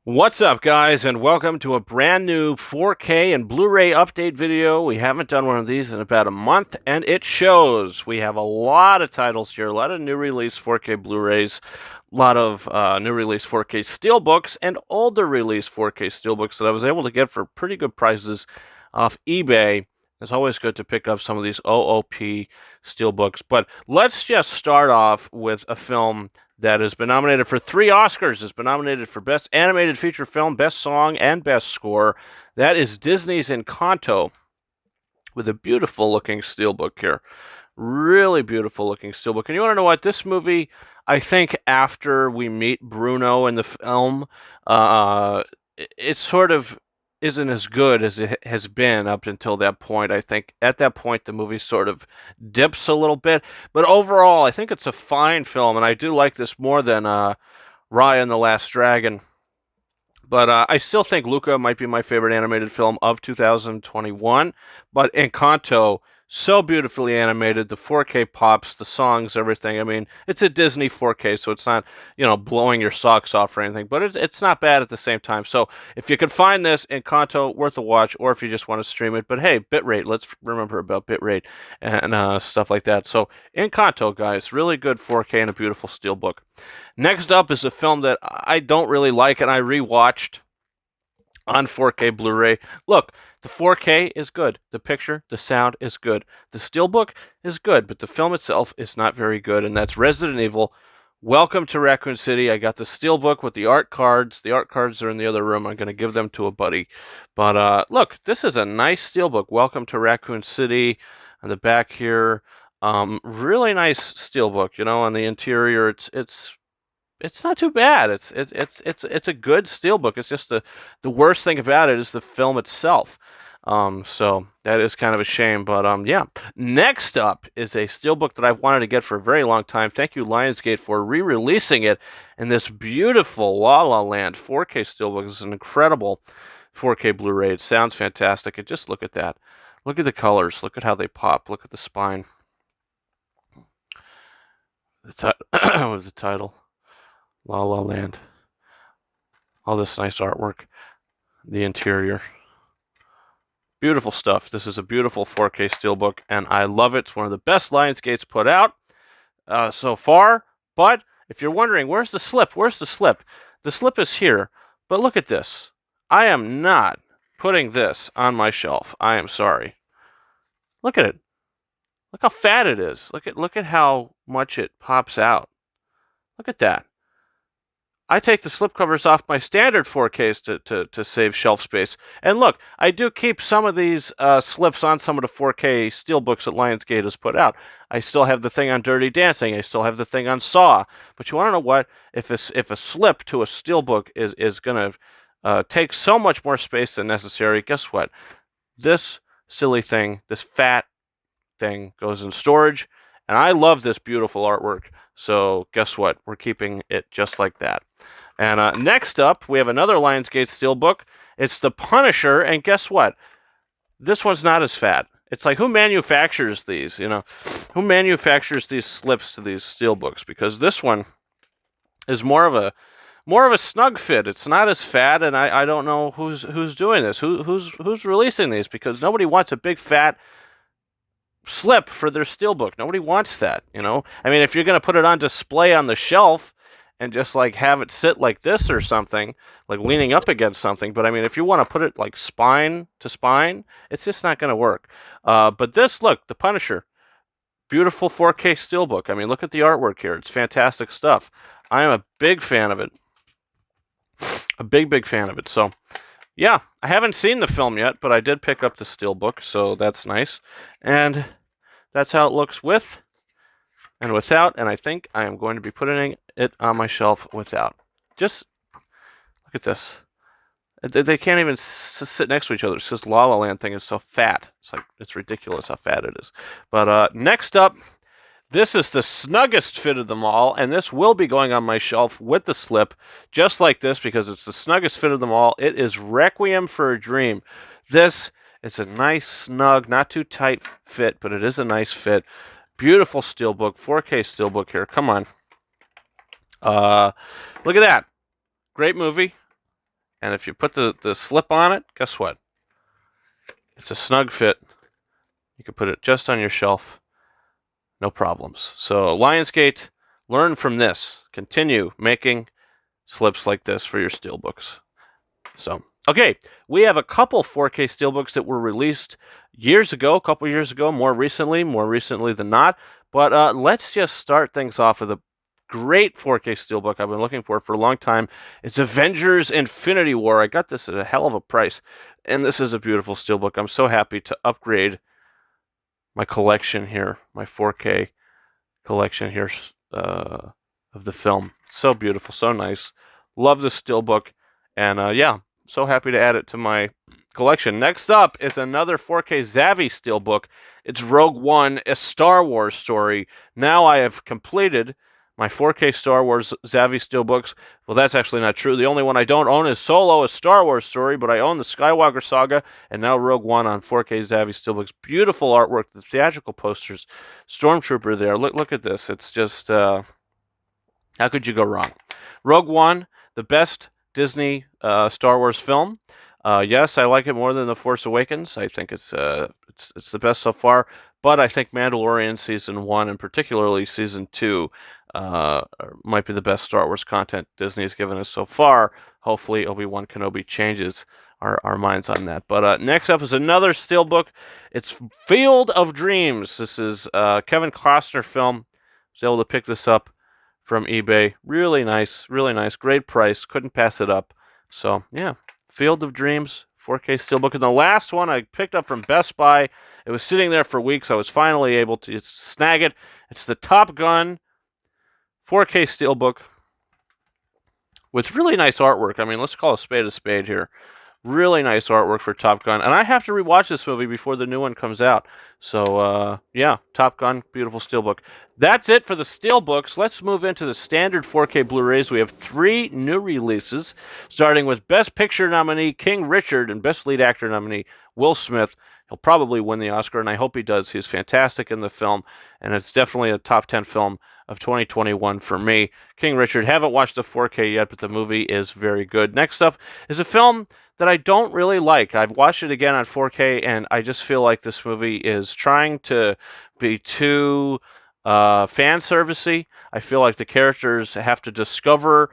What's up, guys, and welcome to a brand new 4K and Blu-ray update video. We haven't done one of these in about a month, and it shows. We have a lot of titles here, a lot of new release 4K Blu-rays, a lot of new release 4K Steelbooks, and older release 4K Steelbooks that I was able to get for pretty good prices off eBay. It's always good to pick up some of these OOP Steelbooks, but let's just start off with a film that has been nominated for 3 Oscars. It's been nominated for Best Animated Feature Film, Best Song, and Best Score. That is Disney's Encanto, with a beautiful-looking steelbook here. Really beautiful-looking steelbook. And you want to know what? This movie, I think after we meet Bruno in the film, it sort of isn't as good as it has been up until that point. I think at that point the movie sort of dips a little bit, but overall I think it's a fine film, and I do like this more than Raya and the Last Dragon. But I still think Luca might be my favorite animated film of 2021. But Encanto, so beautifully animated, the 4K pops, the songs, everything. I mean, it's a Disney 4K, so it's not, blowing your socks off or anything. But it's not bad at the same time. So if you could find this, Encanto, worth a watch, or if you just want to stream it. But hey, bitrate, let's remember about bitrate and stuff like that. So Encanto, guys, really good 4K and a beautiful steelbook. Next up is a film that I don't really like, and I rewatched on 4K Blu-ray. Look, the 4K is good. The picture, the sound is good. The steelbook is good, but the film itself is not very good, and that's Resident Evil. Welcome to Raccoon City. I got the steelbook with the art cards. The art cards are in the other room. I'm going to give them to a buddy. But look, this is a nice steelbook. Welcome to Raccoon City. On the back here, really nice steelbook. On the interior, it's not too bad. It's a good steelbook. It's just the worst thing about it is the film itself. So that is kind of a shame. But yeah. Next up is a steelbook that I've wanted to get for a very long time. Thank you, Lionsgate, for re-releasing it in this beautiful La La Land 4K steelbook. It's an incredible 4K Blu-ray. It sounds fantastic. And just look at that. Look at the colors. Look at how they pop. Look at the spine. What is the title? La La Land. All this nice artwork. The interior. Beautiful stuff. This is a beautiful 4K steelbook, and I love it. It's one of the best Lionsgate's put out so far. But if you're wondering, where's the slip? Where's the slip? The slip is here. But look at this. I am not putting this on my shelf. I am sorry. Look at it. Look how fat it is. Look at how much it pops out. Look at that. I take the slipcovers off my standard 4Ks to save shelf space. And look, I do keep some of these slips on some of the 4K steelbooks that Lionsgate has put out. I still have the thing on Dirty Dancing. I still have the thing on Saw. But you want to know what? If a slip to a steelbook is going to take so much more space than necessary, guess what? This silly thing, this fat thing, goes in storage. And I love this beautiful artwork. So guess what? We're keeping it just like that. And next up, we have another Lionsgate steelbook. It's The Punisher, and guess what? This one's not as fat. It's like, who manufactures these? Who manufactures these slips to these steelbooks? Because this one is more of a snug fit. It's not as fat, and I don't know who's doing this. Who's releasing these? Because nobody wants a big fat slip for their steelbook. Nobody wants that, I mean, if you're going to put it on display on the shelf and just like have it sit like this or something, like leaning up against something, but I mean, if you want to put it like spine to spine, it's just not going to work. But this, look, The Punisher, beautiful 4K steelbook. I mean, look at the artwork here. It's fantastic stuff. I am a big fan of it. A big fan of it. So yeah, I haven't seen the film yet, but I did pick up the steelbook, so that's nice. And that's how it looks with and without, and I think I am going to be putting it on my shelf without. Just look at this. They can't even sit next to each other. It's just La La Land thing is so fat. It's ridiculous how fat it is. But next up, this is the snuggest fit of them all, and this will be going on my shelf with the slip, just like this, because it's the snuggest fit of them all. It is Requiem for a Dream. This is a nice, snug, not too tight fit, but it is a nice fit. Beautiful steelbook, 4K steelbook here. Come on. Look at that. Great movie. And if you put the slip on it, guess what? It's a snug fit. You can put it just on your shelf. No problems. So Lionsgate, learn from this. Continue making slips like this for your steelbooks. So, okay, we have a couple 4K steelbooks that were released years ago, a couple years ago, more recently than not. But let's just start things off with a great 4K steelbook I've been looking for a long time. It's Avengers Infinity War. I got this at a hell of a price, and this is a beautiful steelbook. I'm so happy to upgrade my collection here, my 4K collection here of the film. So beautiful, so nice. Love this steelbook, and yeah, so happy to add it to my collection. Next up is another 4K Zavvi steelbook. It's Rogue One, a Star Wars story. Now I have completed my 4K Star Wars Zavvi steelbooks. Well, that's actually not true. The only one I don't own is Solo, a Star Wars story, but I own the Skywalker Saga and now Rogue One on 4K Zavvi steelbooks. Beautiful artwork, the theatrical posters, Stormtrooper there. Look at this. It's just, how could you go wrong? Rogue One, the best Disney Star Wars film. Yes, I like it more than The Force Awakens. I think it's the best so far. But I think Mandalorian Season 1 and particularly Season 2 might be the best Star Wars content Disney has given us so far. Hopefully Obi-Wan Kenobi changes our minds on that. But next up is another steelbook. It's Field of Dreams. This is Kevin Costner film. I was able to pick this up from eBay. Really nice, great price. Couldn't pass it up. So yeah, Field of Dreams, 4K steelbook. And the last one I picked up from Best Buy. It was sitting there for weeks. I was finally able to snag it. It's the Top Gun 4K steelbook with really nice artwork. I mean, let's call a spade here. Really nice artwork for Top Gun. And I have to rewatch this movie before the new one comes out. So, yeah, Top Gun, beautiful steelbook. That's it for the steelbooks. Let's move into the standard 4K Blu-rays. We have 3 new releases, starting with Best Picture nominee King Richard and Best Lead Actor nominee Will Smith. He'll probably win the Oscar, and I hope he does. He's fantastic in the film, and it's definitely a top 10 film of 2021 for me. King Richard, haven't watched the 4K yet, but the movie is very good. Next up is a film that I don't really like. I've watched it again on 4K, and I just feel like this movie is trying to be too fan servicey. I feel like the characters have to discover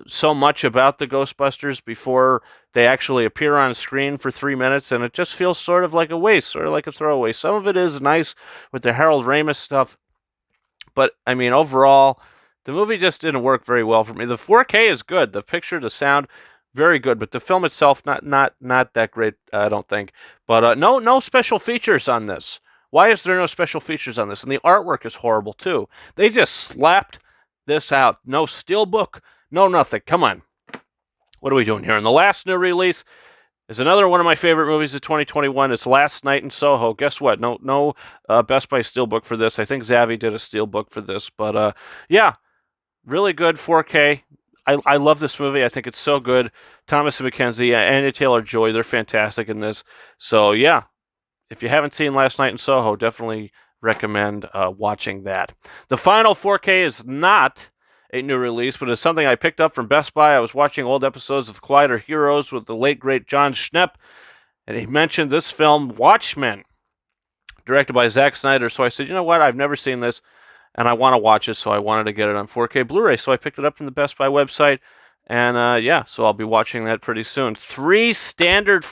so much about the Ghostbusters before they actually appear on screen for 3 minutes, and it just feels sort of like a waste, sort of like a throwaway. Some of it is nice with the Harold Ramis stuff, but I mean, overall, the movie just didn't work very well for me. The 4K is good, the picture, the sound, very good, but the film itself not that great, I don't think. But no special features on this. Why is there no special features on this? And the artwork is horrible too. They just slapped this out. No steelbook, no nothing. Come on. What are we doing here? And the last new release is another one of my favorite movies of 2021. It's Last Night in Soho. Guess what? No Best Buy steelbook for this. I think Zavvi did a steelbook for this. But yeah, really good 4K. I love this movie. I think it's so good. Thomas and Mackenzie, Anya Taylor-Joy, they're fantastic in this. So yeah, if you haven't seen Last Night in Soho, definitely recommend watching that. The final 4K is not a new release, but it's something I picked up from Best Buy. I was watching old episodes of Collider Heroes with the late, great John Schnepp, and he mentioned this film, Watchmen, directed by Zack Snyder. So I said, you know what, I've never seen this, and I want to watch it, so I wanted to get it on 4K Blu-ray. So I picked it up from the Best Buy website, and yeah, so I'll be watching that pretty soon. 3 standard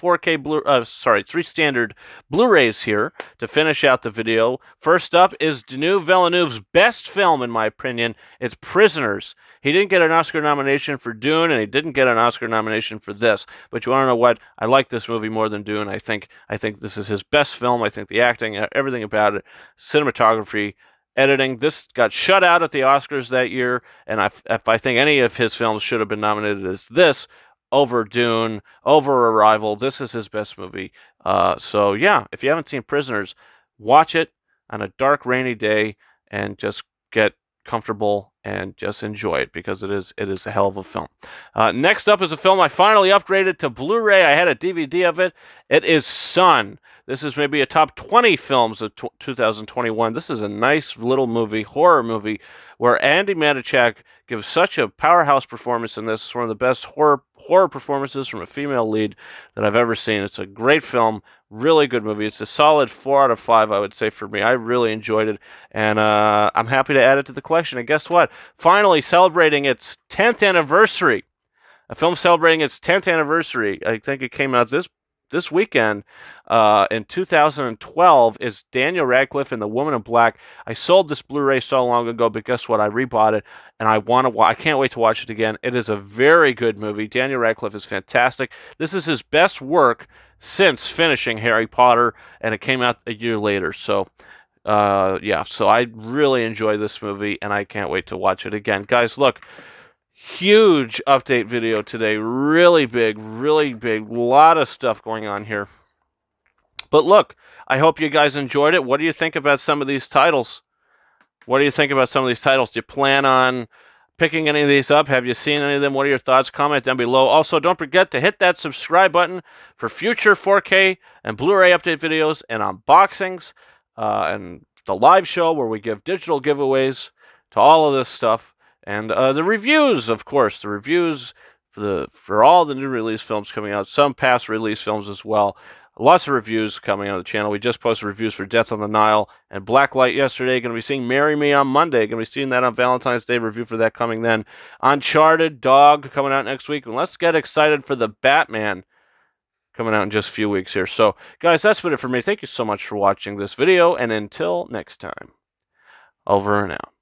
Blu-rays here to finish out the video. First up is Denis Villeneuve's best film, in my opinion. It's Prisoners. He didn't get an Oscar nomination for Dune, and he didn't get an Oscar nomination for this. But you want to know what? I like this movie more than Dune. I think this is his best film. I think the acting, everything about it, cinematography, editing. This got shut out at the Oscars that year, and if I think any of his films should have been nominated as this over Dune, over Arrival, this is his best movie. So yeah, if you haven't seen Prisoners, watch it on a dark, rainy day and just get comfortable and just enjoy it, because it is a hell of a film. Next up is a film I finally upgraded to Blu-ray. I had a DVD of it. It is Sun. This is maybe a top 20 films of 2021. This is a nice little movie, horror movie, where Andy Manichak gives such a powerhouse performance in this. It's one of the best horror horror performances from a female lead that I've ever seen. It's a great film, really good movie. It's a solid 4 out of 5, I would say, for me. I really enjoyed it, and I'm happy to add it to the collection. And guess what? Finally celebrating its 10th anniversary. A film celebrating its 10th anniversary. I think it came out this weekend in 2012 is Daniel Radcliffe and the Woman in Black. I sold this Blu-ray so long ago, but guess what? I rebought it, and I can't wait to watch it again. It is a very good movie. Daniel Radcliffe is fantastic. This is his best work since finishing Harry Potter, and it came out a year later. So, yeah, so I really enjoy this movie, and I can't wait to watch it again. Guys, look. Huge update video today. Really big, lot of stuff going on here. But look, I hope you guys enjoyed it. What do you think about some of these titles? What do you think about some of these titles? Do you plan on picking any of these up? Have you seen any of them? What are your thoughts? Comment down below. Also, don't forget to hit that subscribe button for future 4K and Blu-ray update videos and unboxings and the live show where we give digital giveaways to all of this stuff. And the reviews, of course, the reviews for all the new release films coming out, some past release films as well. Lots of reviews coming on the channel. We just posted reviews for Death on the Nile and Blacklight yesterday. Going to be seeing Marry Me on Monday. Going to be seeing that on Valentine's Day. Review for that coming then. Uncharted, Dog coming out next week. And let's get excited for the Batman coming out in just a few weeks here. So, guys, that's been it for me. Thank you so much for watching this video. And until next time, over and out.